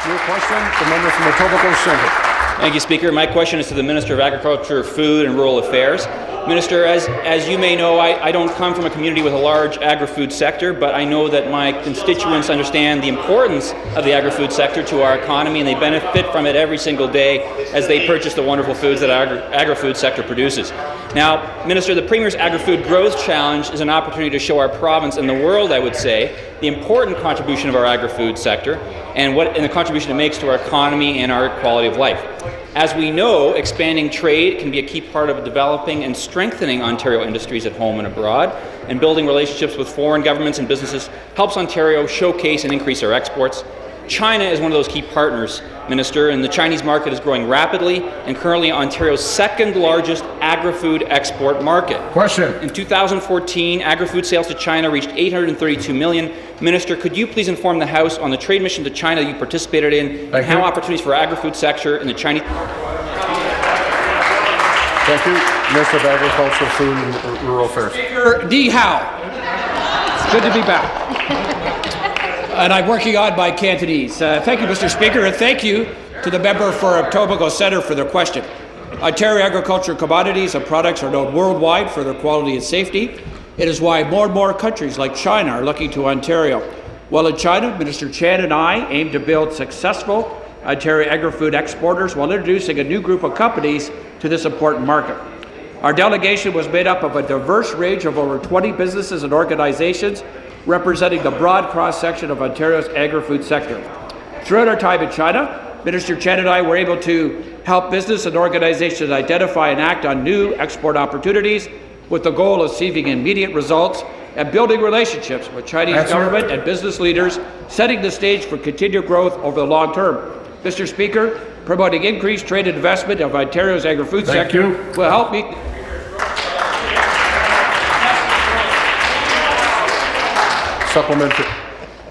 New question, the member from Etobicoke Centre. Thank you, Speaker. My question is to the Minister of Agriculture, Food and Rural Affairs. Minister, as you may know, I don't come from a community with a large agri-food sector, but I know that my constituents understand the importance of the agri-food sector to our economy, and they benefit from it every single day as they purchase the wonderful foods that our agri-food sector produces. Now, Minister, the Premier's Agri-Food Growth Challenge is an opportunity to show our province and the world, I would say, the important contribution of our agri-food sector and the contribution it makes to our economy and our quality of life. As we know, expanding trade can be a key part of developing and strengthening Ontario industries at home and abroad, and building relationships with foreign governments and businesses helps Ontario showcase and increase our exports. China is one of those key partners, Minister, and the Chinese market is growing rapidly and currently Ontario's second largest agri-food export market. Question. In 2014, agri-food sales to China reached $832 million. Minister, could you please inform the House on the trade mission to China you participated in and how opportunities for agri-food sector in the Chinese... Thank you. Minister of Agriculture, Food and Rural Affairs. Speaker, Ni hao. It's good to be back. And I'm working on my Cantonese. Thank you, Mr. Speaker, and thank you to the member for Etobicoke Centre for their question. Ontario agricultural commodities and products are known worldwide for their quality and safety. It is why more and more countries like China are looking to Ontario. While in China, Minister Chan and I aim to build successful Ontario agri-food exporters while introducing a new group of companies to this important market. Our delegation was made up of a diverse range of over 20 businesses and organizations representing the broad cross-section of Ontario's agri-food sector. Throughout our time in China, Minister Chen and I were able to help business and organizations identify and act on new export opportunities with the goal of achieving immediate results and building relationships with Chinese government and business leaders, setting the stage for continued growth over the long term. Mr. Speaker, promoting increased trade and investment of Ontario's agri-food sector will help meet Supplementary.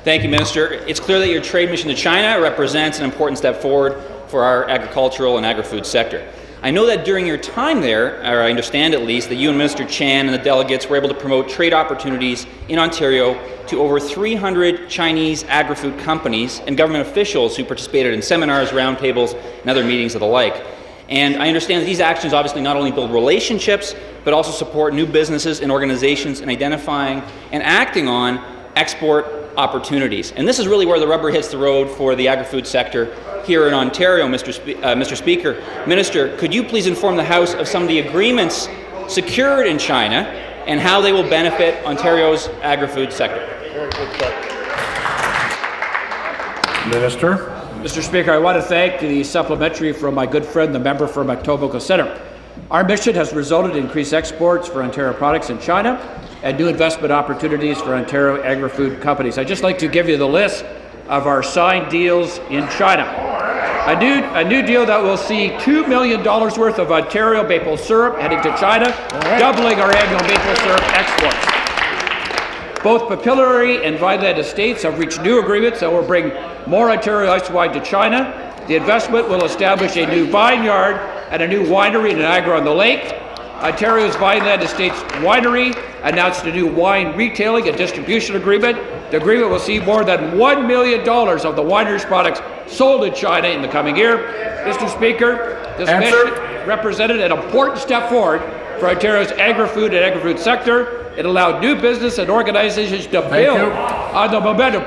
Thank you, Minister. It's clear that your trade mission to China represents an important step forward for our agricultural and agri-food sector. I know that during your time there, or I understand at least, that you and Minister Chan and the delegates were able to promote trade opportunities in Ontario to over 300 Chinese agri-food companies and government officials who participated in seminars, roundtables, and other meetings of the like. And I understand that these actions obviously not only build relationships, but also support new businesses and organizations in identifying and acting on export opportunities. And this is really where the rubber hits the road for the agri-food sector here in Ontario, Mr. Speaker. Minister, could you please inform the House of some of the agreements secured in China and how they will benefit Ontario's agri-food sector? Minister. Mr. Speaker, I want to thank the supplementary from my good friend, the member from Etobicoke Centre. Our mission has resulted in increased exports for Ontario products in China and new investment opportunities for Ontario agri-food companies. I'd just like to give you the list of our signed deals in China. A new deal that will see $2 million worth of Ontario maple syrup heading to China, doubling our annual maple syrup exports. Both Papillary and Vineland Estates have reached new agreements that will bring more Ontario ice wine to China. The investment will establish a new vineyard and a new winery in Niagara-on-the-Lake. Ontario's Vineland Estates Winery announced a new wine retailing and distribution agreement. The agreement will see more than $1 million of the winery's products sold in China in the coming year. Mr. Speaker, this mission represented an important step forward for Ontario's agri-food and agri-food sector. It allowed new business and organizations to build on the momentum